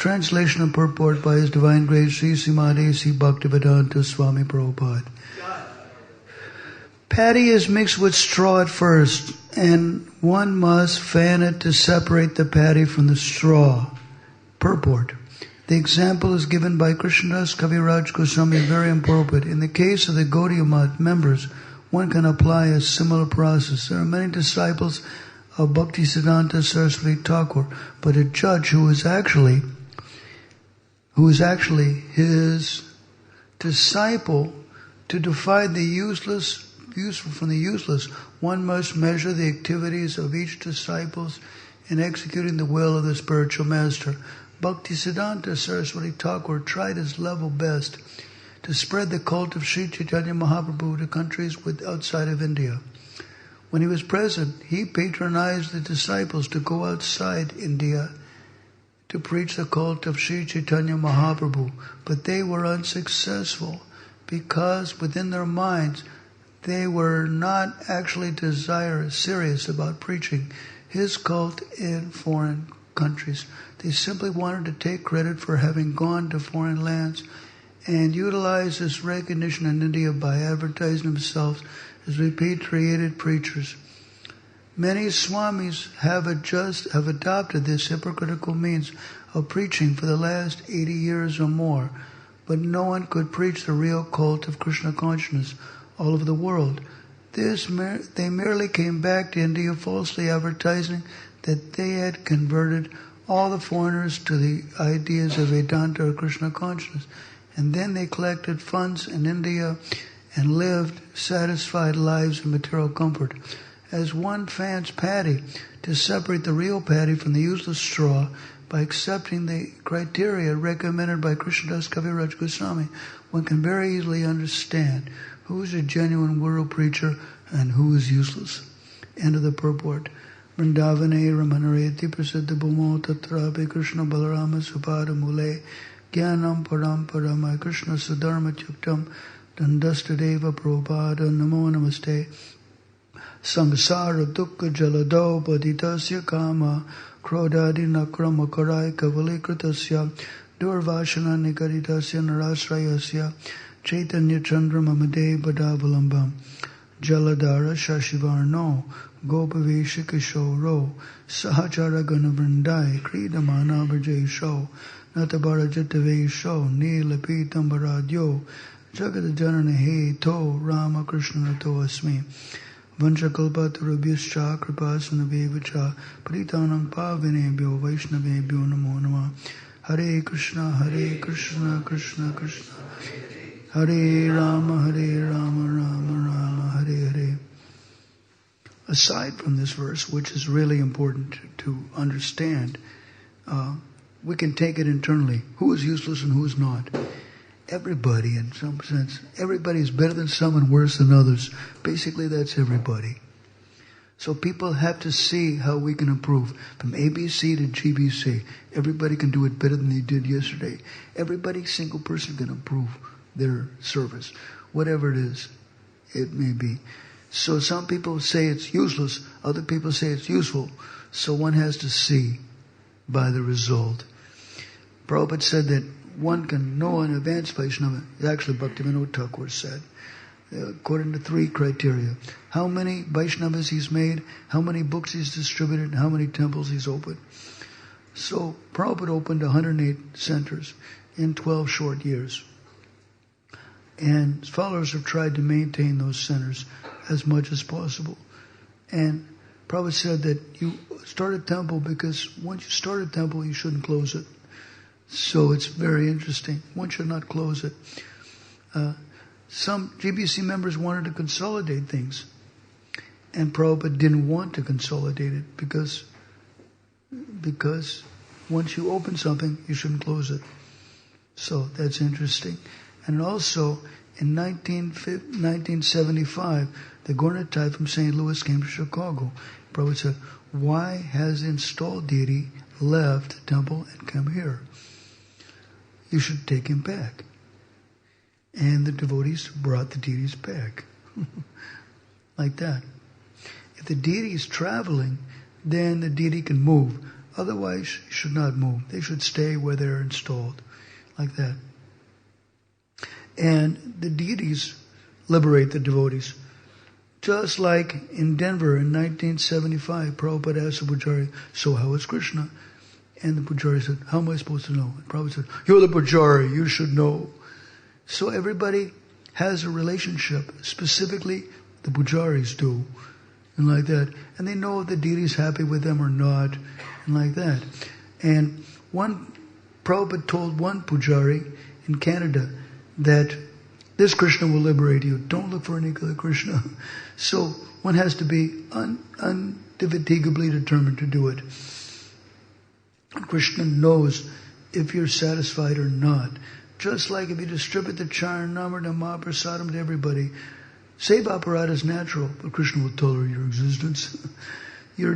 Translation and purport by His Divine Grace Sri Srimati Sri Bhaktivedanta Swami Prabhupada. Paddy is mixed with straw at first, and one must fan it to separate the paddy from the straw. Purport. The example is given by Krishnadas Kaviraj Goswami, very appropriate. In the case of the Gaudiya Math members, one can apply a similar process. There are many disciples of Bhaktisiddhanta Saraswati Thakur, but a judge who is actually his disciple, to divide the useful from the useless, one must measure the activities of each disciple in executing the will of the spiritual master. Bhaktisiddhanta Saraswati Thakur tried his level best to spread the cult of Sri Chaitanya Mahaprabhu to countries outside of India. When he was present, he patronized the disciples to go outside India to preach the cult of Sri Chaitanya Mahaprabhu, but they were unsuccessful because within their minds they were not actually serious about preaching his cult in foreign countries. They simply wanted to take credit for having gone to foreign lands and utilize this recognition in India by advertising themselves as repatriated preachers. Many Swamis have adopted this hypocritical means of preaching for the last 80 years or more, but no one could preach the real cult of Krishna consciousness all over the world. They merely came back to India falsely advertising that they had converted all the foreigners to the ideas of Vedanta or Krishna consciousness, and then they collected funds in India and lived satisfied lives of material comfort. As one fans paddy to separate the real paddy from the useless straw by accepting the criteria recommended by Krishnadas Kaviraj Goswami, one can very easily understand who is a genuine world preacher and who is useless. End of the purport. Vrindavane Ramanareti Prasiddha Bhumo Tatrape Krishna Balarama Supada Mule Jnanam Param Parama Krishna Sadharma Chuktam Dandastadeva Prabhupada Namo Namaste. Samsara Dukkha Jalado Paditasya Kama Krodadi Nakrama Karai Kavalikritasya Durvashana Nikaritasya Narasrayasya Chaitanya Chandra Mamade Badavalambam Jaladara Shashivarno Gopavesha Kishoro Sahachara Ganavrindai Kridamana Brajesho Natabara Jatavesho Nilapitam Baradyo Jagadajanana He To Rama Krishna Nato Asmi Vanchakalpatarabhyascha Kripasanavyevacha Paritanam Pavinebhyo Vaishnavebhyo Namo Namah. Hare Krishna Krishna Krishna Hare Rama Rama Rama Hare Hare. Aside from this verse, which is really important to understand, we can take it internally. Who is useless and who is not? Everybody, in some sense. Everybody is better than some and worse than others. Basically, that's everybody. So people have to see how we can improve. From ABC to GBC, everybody can do it better than they did yesterday. Every single person can improve their service, whatever it may be. So some people say it's useless, other people say it's useful. So one has to see by the result. Prabhupada said that one can know an advanced Vaishnava. Actually, Bhaktivinoda Thakur said, according to 3 criteria: how many Vaishnavas he's made, how many books he's distributed, and how many temples he's opened. So Prabhupada opened 108 centers in 12 short years. And his followers have tried to maintain those centers as much as possible. And Prabhupada said that you start a temple because once you start a temple, you shouldn't close it. So it's very interesting. One should not close it. Some GBC members wanted to consolidate things, and Prabhupada didn't want to consolidate it because once you open something, you shouldn't close it. So that's interesting. And also, in 1975, the Gornatai from St. Louis came to Chicago. Prabhupada said, why has the installed deity left the temple and come here? You should take him back. And the devotees brought the deities back. Like that. If the deity is traveling, then the deity can move. Otherwise, you should not move. They should stay where they're installed, like that. And the deities liberate the devotees. Just like in Denver in 1975, Prabhupada asked the Pujari, so how is Krishna? And the Pujari said, how am I supposed to know? And Prabhupada said, you're the Pujari, you should know. So everybody has a relationship, specifically the Pujaris do, and like that. And they know if the deity is happy with them or not, and like that. And Prabhupada told one Pujari in Canada that this Krishna will liberate you. Don't look for any other Krishna. So one has to be indefatigably determined to do it. Krishna knows if you're satisfied or not. Just like if you distribute the Charanamrita Mahaprasadam to everybody, Seva Aparada is natural, but Krishna will tolerate your existence. You're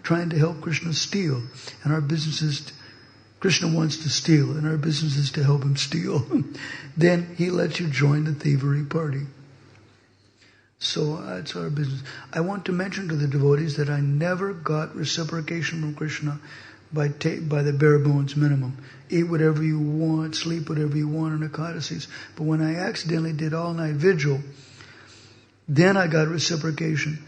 trying to help Krishna steal. And our business is, Krishna wants to steal, and our business is to help him steal. Then he lets you join the thievery party. So that's our business. I want to mention to the devotees that I never got reciprocation from Krishna by the bare bones minimum. Eat whatever you want, sleep whatever you want on Ekadasis. But when I accidentally did all-night vigil, then I got reciprocation,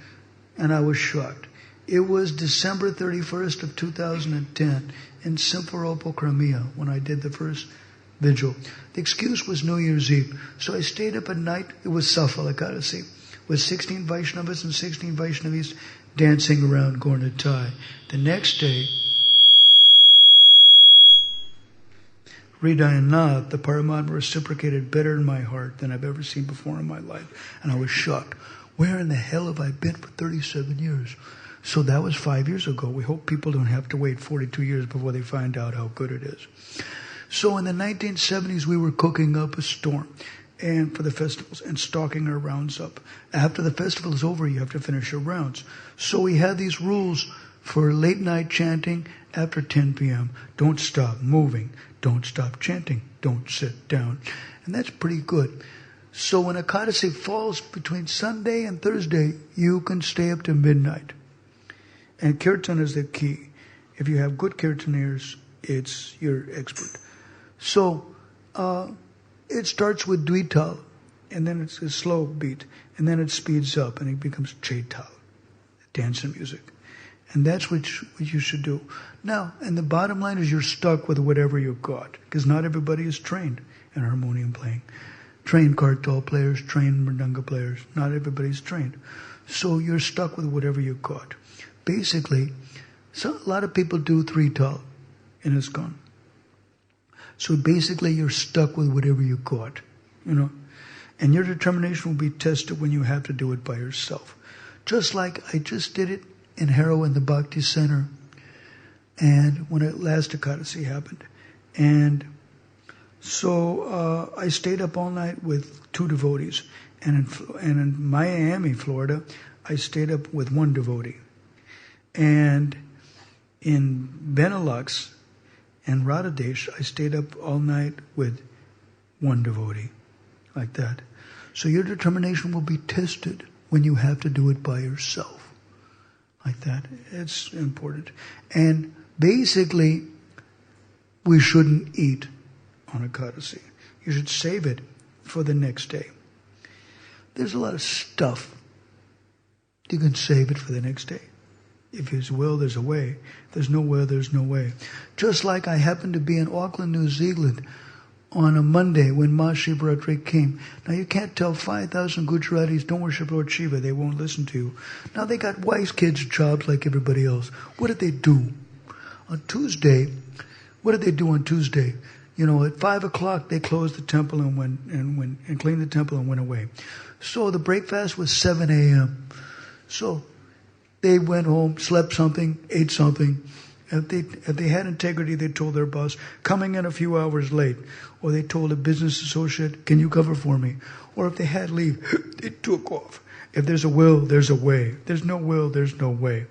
and I was shocked. It was December 31st of 2010 in Simferopol, Crimea, when I did the first vigil. The excuse was New Year's Eve. So I stayed up at night. It was Safal Ekadasi, with 16 Vaishnavas and 16 Vaishnavis dancing around Gornatai. The next day, Hridayanath, the Paramatma, reciprocated better in my heart than I've ever seen before in my life. And I was shocked. Where in the hell have I been for 37 years? So that was 5 years ago. We hope people don't have to wait 42 years before they find out how good it is. So in the 1970s, we were cooking up a storm and for the festivals and stocking our rounds up. After the festival is over, you have to finish your rounds. So we had these rules for late night chanting after 10 p.m. Don't stop moving. Don't stop chanting. Don't sit down. And that's pretty good. So when Ekadasi falls between Sunday and Thursday, you can stay up to midnight. And kirtan is the key. If you have good kirtaneers, you're expert. So it starts with Dvital, and then it's a slow beat, and then it speeds up, and it becomes Chaital, dance and music. And that's what you should do. Now, and the bottom line is you're stuck with whatever you got, because not everybody is trained in harmonium playing. Trained kartal players, trained mridanga players, not everybody's trained. So you're stuck with whatever you got. Basically, a lot of people do 3-tal in ISKCON. So basically you're stuck with whatever you got, And your determination will be tested when you have to do it by yourself. Just like I just did it in Harrow in the Bhakti Center, and when last Ekadasi happened. And so I stayed up all night with 2 devotees. And in Miami, Florida, I stayed up with 1 devotee. And in Benelux and Radhadesh, I stayed up all night with 1 devotee, like that. So your determination will be tested when you have to do it by yourself, like that. It's important. And basically, we shouldn't eat on Ekadasi. You should save it for the next day. There's a lot of stuff. You can save it for the next day. If there's a will, there's a way. If there's no will, there's no way. Just like I happened to be in Auckland, New Zealand on a Monday when Mahashivratri came. Now you can't tell 5,000 Gujaratis don't worship Lord Shiva. They won't listen to you. Now they got wise kids' jobs like everybody else. What did they do? On Tuesday, what did they do on Tuesday? At 5 o'clock they closed the temple and cleaned the temple and went away. So the breakfast was 7 a.m. So they went home, slept something, ate something. If they had integrity, they told their boss, coming in a few hours late. Or they told a business associate, can you cover for me? Or if they had leave, they took off. If there's a will, there's a way. If there's no will, there's no way.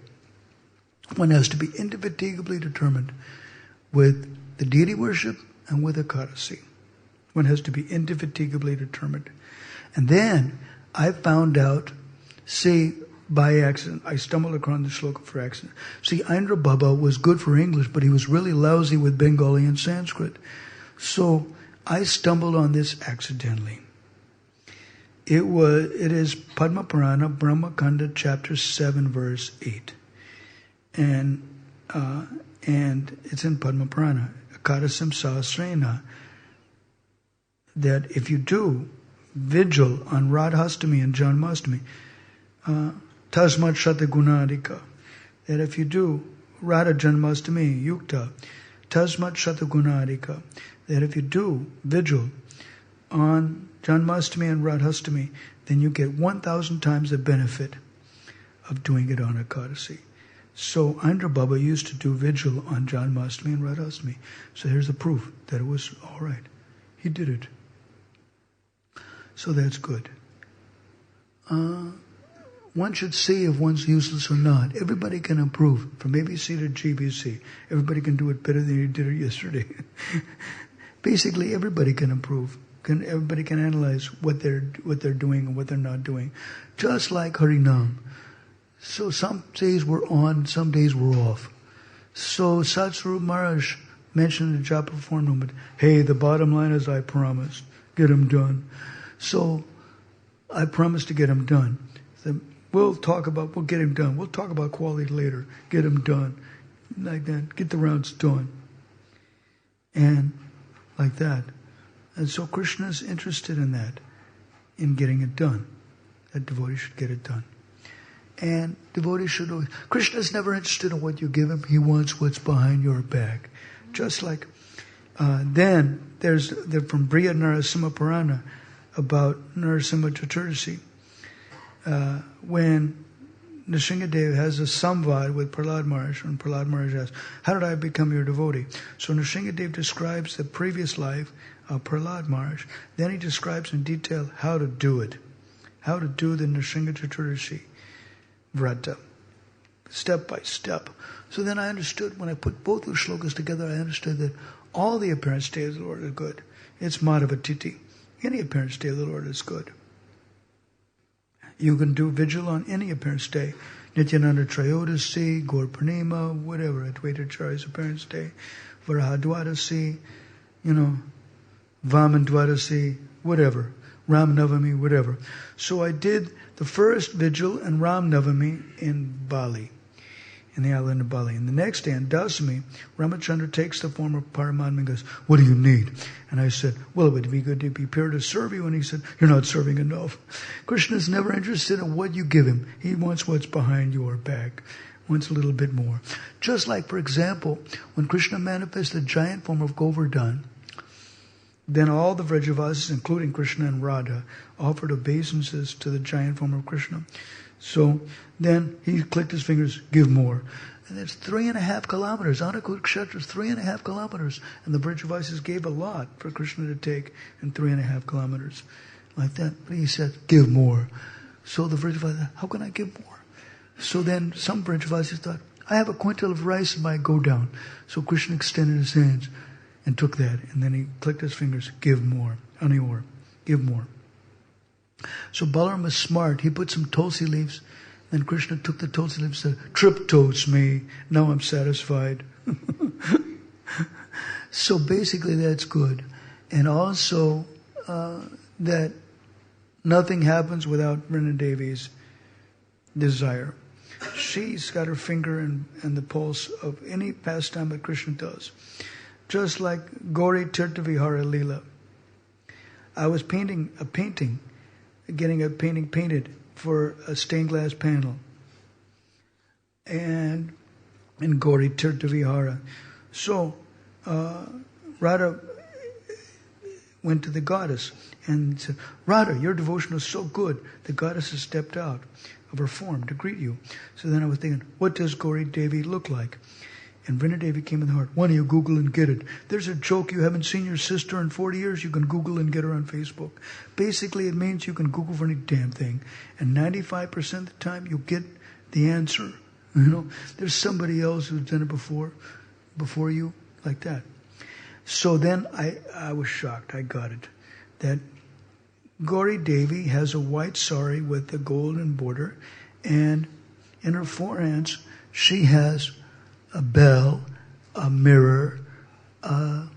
One has to be indefatigably determined with the deity worship and with Ekadasi. One has to be indefatigably determined. And then I found out, by accident. I stumbled across the shloka for accident. See, Indra Baba was good for English, but he was really lousy with Bengali and Sanskrit. So I stumbled on this accidentally. It is Padma Purana, Brahma Kanda, chapter 7, verse 8. And it's in Padma Purana, Akadasim Sahasrena, that if you do vigil on Radhastami and Janmastami, Tasmat Shata Gunadika, that if you do Radha Janmastami Yukta, Tasmat Shata Gunadika, that if you do vigil on Janmastami and Radhastami, then you get 1,000 times the benefit of doing it on Ekadasi. So Indra Baba used to do vigil on Janmastami and Radhastami. So here's the proof that it was all right. He did it. So that's good. One should see if one's useless or not. Everybody can improve, from ABC to GBC. Everybody can do it better than you did it yesterday. Basically, everybody can improve. Everybody can analyze what they're doing and what they're not doing. Just like Harinam. So some days we're on, some days we're off. So Satsvarup Maharaj mentioned in the Japa Perform moment, hey, the bottom line is I promised. Get them done. So I promised to get them done. We'll get him done. We'll talk about quality later. Get him done. Like that. Get the rounds done. And like that. And so Krishna is interested in that, in getting it done. That devotee should get it done. And devotee should always... Krishna is never interested in what you give him. He wants what's behind your back. Just like... then there's from Briya Narasimha Purana about Narasimha Chaturasi. When Nrsimhadev has a samvad with Prahlad Maharaj, and Prahlad Maharaj asks, how did I become your devotee? So Nrsimhadev describes the previous life of Prahlad Maharaj. Then he describes in detail how to do it. How to do the Nrsimha Chaturasi Vrata. Step by step. So then I understood, when I put both those shlokas together, I understood that all the apparent state of the Lord is good. It's Madhava Titi. Any apparent state of the Lord is good. You can do vigil on any apparent state. Nityananda Trayodasi, Gaur Purnima, whatever, Advaita Acharya's apparent state, Varaha Dwadasi, Vaman Dwadasi, whatever, Ram Navami, whatever. So I did the first vigil and Ram Navami in Bali, in the island of Bali. And the next day, on Dasami, Ramachandra takes the form of Paramatma and goes, what do you need? And I said, well, it would be good to be prepared to serve you. And he said, you're not serving enough. Krishna is never interested in what you give him. He wants what's behind your back. Wants a little bit more. Just like, for example, when Krishna manifested the giant form of Govardhan, then all the Vrajavasis, including Krishna and Radha, offered obeisances to the giant form of Krishna. So then he clicked his fingers, give more. And it's 3.5 kilometers. Anakut Kshetra is 3.5 kilometers. And the Vrajavasis gave a lot for Krishna to take in 3.5 kilometers. Like that. But he said, give more. So the Vrajavasis said, how can I give more? So then some Vrajavasis thought, I have a quintal of rice in my go down. So Krishna extended his hands and took that. And then he clicked his fingers, give more. Anior, give more. So Balaram was smart. He put some tulsi leaves. Then Krishna took the tulsi leaves and said, triptos me. Now I'm satisfied. So basically that's good. And also that nothing happens without Vrinda Devi's desire. She's got her finger in the pulse of any pastime that Krishna does. Just like Gauri Tirtha Vihara Lila. I was getting a painting painted for a stained glass panel. And in Gauri Tirtha Vihara. So Radha went to the goddess and said, Radha, your devotion is so good. The goddess has stepped out of her form to greet you. So then I was thinking, what does Gauri Devi look like? And Vrinda Devi came in the heart. Why don't you Google and get it? There's a joke, you haven't seen your sister in 40 years, you can Google and get her on Facebook. Basically, it means you can Google for any damn thing. And 95% of the time, you'll get the answer. There's somebody else who's done it before you, like that. So then I was shocked. I got it. That Gauri Devi has a white sari with a golden border, And in her forehands, she has a bell, a mirror, a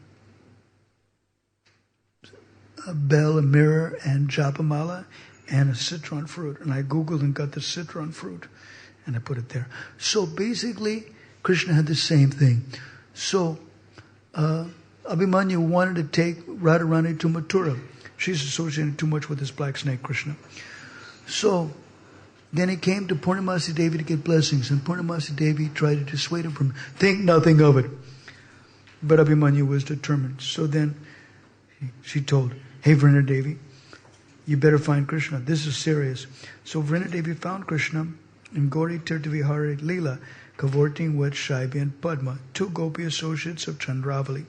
mirror, and japamala, and a citron fruit. And I Googled and got the citron fruit, and I put it there. So basically, Krishna had the same thing. So Abhimanyu wanted to take Radharani to Mathura. She's associated too much with this black snake, Krishna. So then he came to Purnamasi Devi to get blessings, and Purnamasi Devi tried to dissuade him from think nothing of it. But Abhimanyu was determined. So then she told, hey Vrinda Devi, you better find Krishna. This is serious. So Vrinda Devi found Krishna in Gauri Tirthavihari Lila, cavorting with Shaibi and Padma, 2 gopi associates of Chandravali.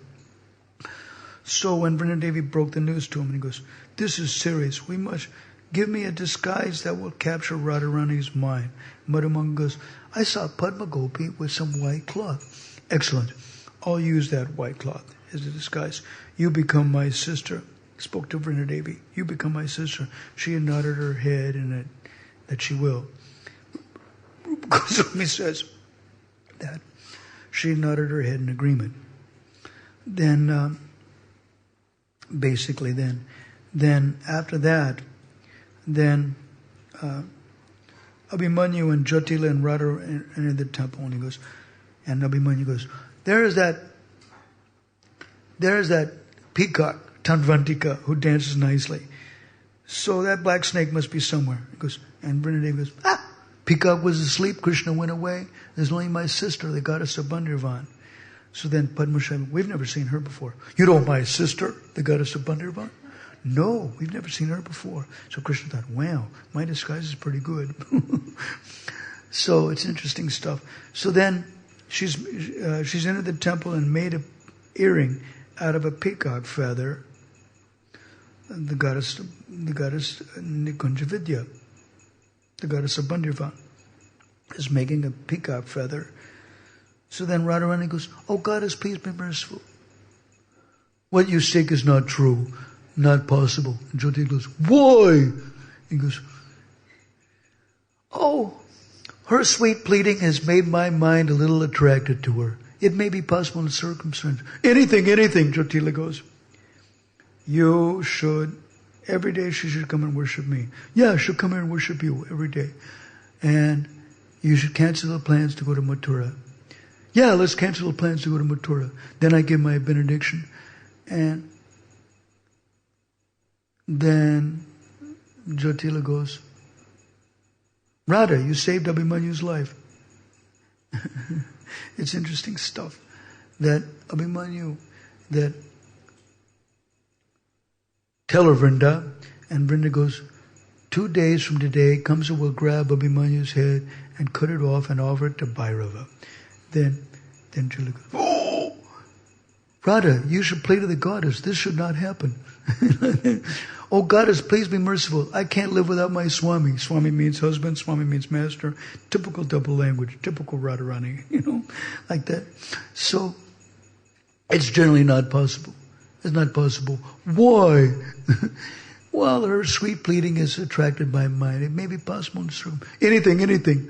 So when Vrinda Devi broke the news to him, he goes, this is serious. We must give me a disguise that will capture Radharani's mind. Madhumanga goes, I saw Padma Gopi with some white cloth. Excellent. I'll use that white cloth as a disguise. You become my sister. Spoke to Vrinda Devi. You become my sister. She had nodded her head and that she will. Goswami says that she nodded her head in agreement. Then, basically then after that, then Abhimanyu and Jyotila and Radha entered the temple, and he goes, and Abhimanyu goes, there's that peacock, Tanvantika, who dances nicely. So that black snake must be somewhere. He goes, and Vrindadevi goes, peacock was asleep, Krishna went away, there's only my sister, the goddess of Bandhirvan. So then Padma Shaiva, we've never seen her before. You know my sister, the goddess of Bandhirvan? No, we've never seen her before. So Krishna thought, wow, my disguise is pretty good. So it's interesting stuff. So then she's entered the temple and made an earring out of a peacock feather. The goddess Nikunjavidya, the goddess of Bandhirvan, is making a peacock feather. So then Radharani goes, oh goddess, please be merciful. What you seek is not true, not possible. And Jyoti goes, why? He goes, oh, her sweet pleading has made my mind a little attracted to her. It may be possible in circumstances. Anything, Jyotila goes. You should, every day she should come and worship me. Yeah, she'll come here and worship you every day. And you should cancel the plans to go to Mathura. Yeah, let's cancel the plans to go to Mathura. Then I give my benediction. And then Jyotila goes, Radha, you saved Abhimanyu's life. It's interesting stuff. That Abhimanyu, that tell her Vrinda, and Vrinda goes, 2 days from today, Kamsa will grab Abhimanyu's head and cut it off and offer it to Bhairava. Then Jyotila goes, oh, Radha, you should play to the goddess. This should not happen. Oh goddess, please be merciful. I can't live without my Swami. Swami means husband, Swami means master. Typical double language, typical Radharani, like that. So, it's generally not possible. It's not possible. Why? Well, her sweet pleading is attracted by mind. It may be possible in this room. Anything,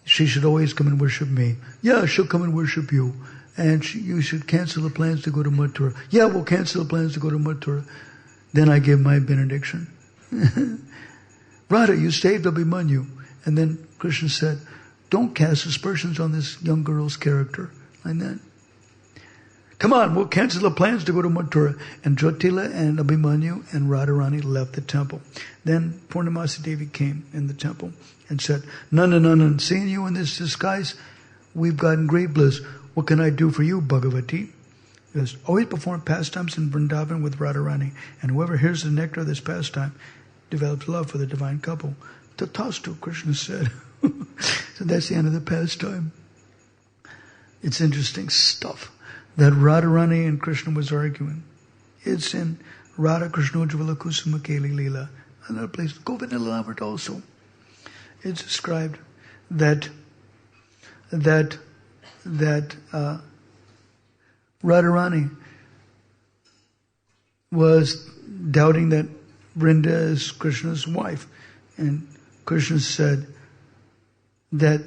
She should always come and worship me. Yeah, she'll come and worship you. And you should cancel the plans to go to Mathura. Yeah, we'll cancel the plans to go to Mathura. Then I give my benediction. Radha, you saved Abhimanyu. And then Krishna said, don't cast aspersions on this young girl's character. Like that. Come on, we'll cancel the plans to go to Mathura. And Jyotila and Abhimanyu and Radharani left the temple. Then Purnamasi Devi came in the temple and said, Nanda, seeing you in this disguise, we've gotten great bliss. What can I do for you, Bhagavati? He goes, always perform pastimes in Vrindavan with Radharani, and whoever hears the nectar of this pastime develops love for the divine couple. Tatastu, Krishna said. So that's the end of the pastime. It's interesting stuff that Radharani and Krishna was arguing. It's in Radha Krishna Ujjvala Kusuma Keli Lila. Another place, Govinda Lamart also. It's described that Radharani was doubting that Vrinda is Krishna's wife. And Krishna said that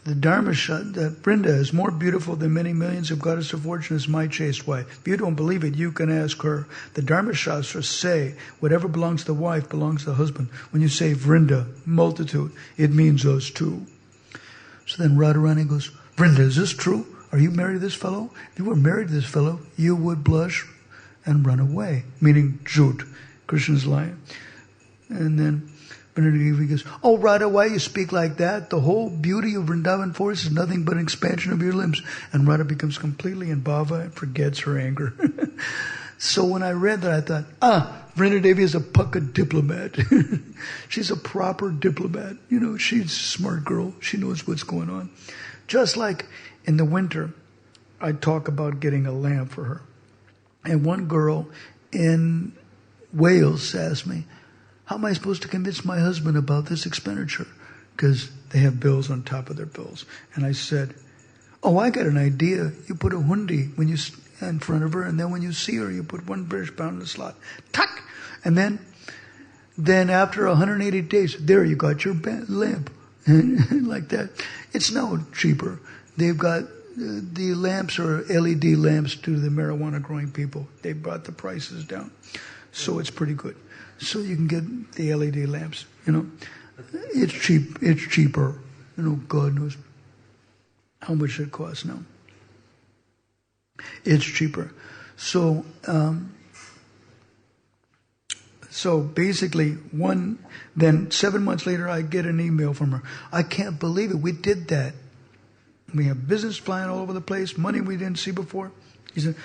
the Dharmasha, that Vrinda is more beautiful than many millions of goddess of fortune is my chaste wife. If you don't believe it, you can ask her. The Dharmashastras say whatever belongs to the wife belongs to the husband. When you say Vrinda, multitude, it means us too. So then Radharani goes, Vrinda, is this true? Are you married to this fellow? If you were married to this fellow, you would blush and run away. Meaning Jut. Krishna's lying. And then Vrindadevi goes, oh Radha, why you speak like that? The whole beauty of Vrindavan forest is nothing but an expansion of your limbs. And Radha becomes completely in bhava and forgets her anger. So when I read that, I thought, Vrindadevi is a pucka diplomat. She's a proper diplomat. She's a smart girl. She knows what's going on. Just like in the winter, I talk about getting a lamp for her. And one girl in Wales asked me, how am I supposed to convince my husband about this expenditure? Because they have bills on top of their bills. And I said, I got an idea. You put a hundi in front of her, and then when you see her, you put 1 British pound in the slot. Tuck! And then after 180 days, there you got your lamp. Like that. It's now cheaper. They've got, the lamps are LED lamps due to the marijuana growing people. They brought the prices down. So it's pretty good. So you can get the LED lamps, It's cheap. It's cheaper. God knows how much it costs now. It's cheaper. So, basically then 7 months later I get an email from her. I can't believe it. We did that. We have business flying all over the place, money we didn't see before. He said,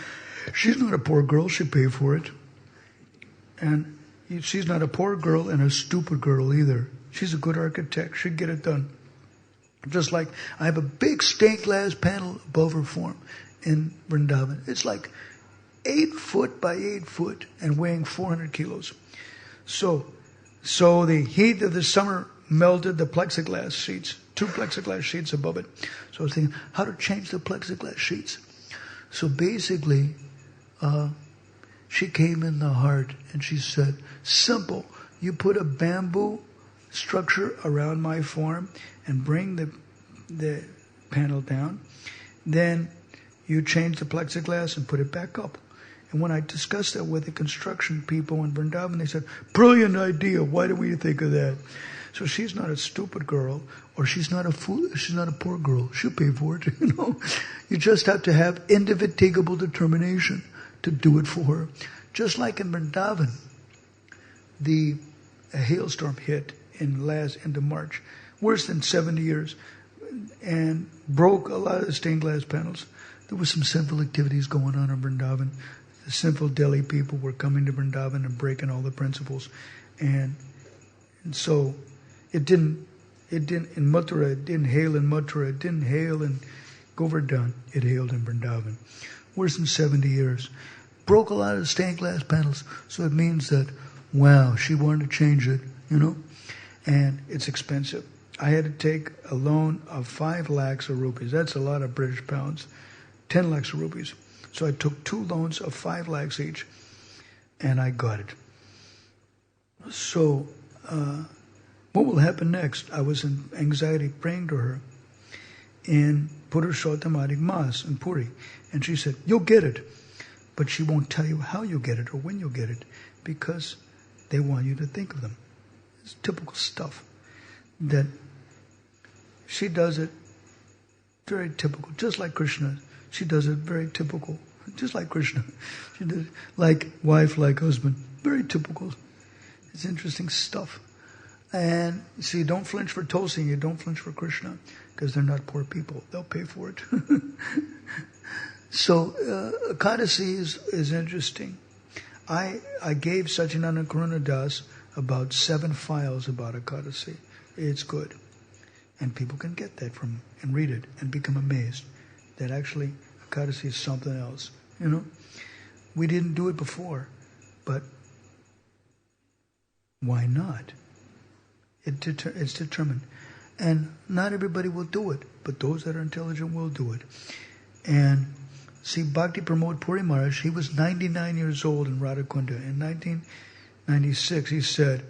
she's not a poor girl. She paid for it. And she's not a poor girl and a stupid girl either. She's a good architect. She'd get it done. Just like I have a big stained glass panel above her form in Vrindavan. It's like 8 foot by 8 foot and weighing 400 kilos. So the heat of the summer melted the plexiglass sheets, 2 plexiglass sheets above it. So I was thinking, how to change the plexiglass sheets. So basically, she came in the heart and she said, simple, you put a bamboo structure around my form and bring the panel down. Then you change the plexiglass and put it back up. And when I discussed that with the construction people in Vrindavan, they said, brilliant idea, why did we think of that? So she's not a stupid girl, or she's not a fool, she's not a poor girl. She'll pay for it, You just have to have indefatigable determination to do it for her. Just like in Vrindavan, a hailstorm hit in end of March, worse than 70 years, and broke a lot of the stained glass panels. There was some sinful activities going on in Vrindavan. The sinful Delhi people were coming to Vrindavan and breaking all the principles. And so it didn't in Mathura, it didn't hail in Mathura, it didn't hail in Govardhan, it hailed in Vrindavan. Worse than 70 years. Broke a lot of the stained glass panels. So it means that, wow, she wanted to change it, and it's expensive. I had to take a loan of 5 lakhs of rupees. That's a lot of British pounds. 10 lakhs of rupees. So I took 2 loans of 5 lakhs each, and I got it. So, what will happen next? I was in anxiety praying to her in Purushottamadi Mas in Puri. And she said, you'll get it. But she won't tell you how you'll get it or when you'll get it, because they want you to think of them. It's typical stuff that she does it very typical, just like Krishna. She does it very typical, just like Krishna. She did it like wife, like husband. Very typical. It's interesting stuff. And see, don't flinch for Tulsi, you don't flinch for Krishna, because they're not poor people. They'll pay for it. So, Ekadasi is interesting. I gave Satyananda Karuna Das about 7 files about Ekadasi. It's good. And people can get that from and read it and become amazed that actually Ekadasi is something else. We didn't do it before, but why not? It's determined. And not everybody will do it, but those that are intelligent will do it. And see, Bhakti Pramod Puri Maharaj, he was 99 years old in Radhakunda. In 1996, he said,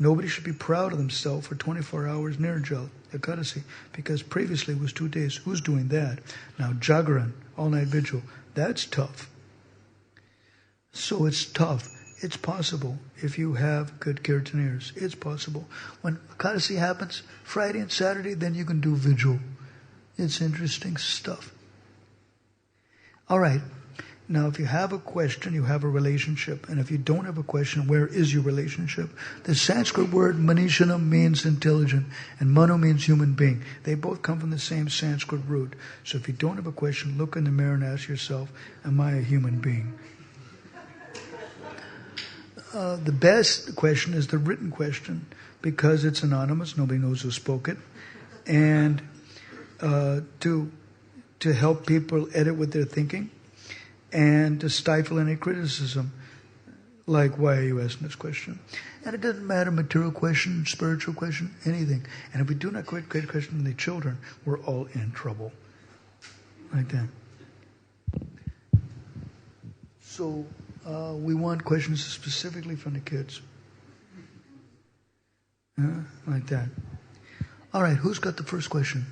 Nobody should be proud of themselves for 24 hours Nirjal, Ekadasi, because previously it was 2 days. Who's doing that? Now Jagaran, all-night vigil, that's tough. So it's tough. It's possible if you have good kirtaneers. It's possible. When Ekadasi happens, Friday and Saturday, then you can do vigil. It's interesting stuff. All right. Now, if you have a question, you have a relationship. And if you don't have a question, where is your relationship? The Sanskrit word Manishanam means intelligent, and Manu means human being. They both come from the same Sanskrit root. So if you don't have a question, look in the mirror and ask yourself, am I a human being? The best question is the written question, because it's anonymous, nobody knows who spoke it. And to help people edit what they're thinking, and to stifle any criticism, like, why are you asking this question? And it doesn't matter, material question, spiritual question, anything. And if we do not create question from the children, we're all in trouble. Like that. So we want questions specifically from the kids. Like that. All right, who's got the first question?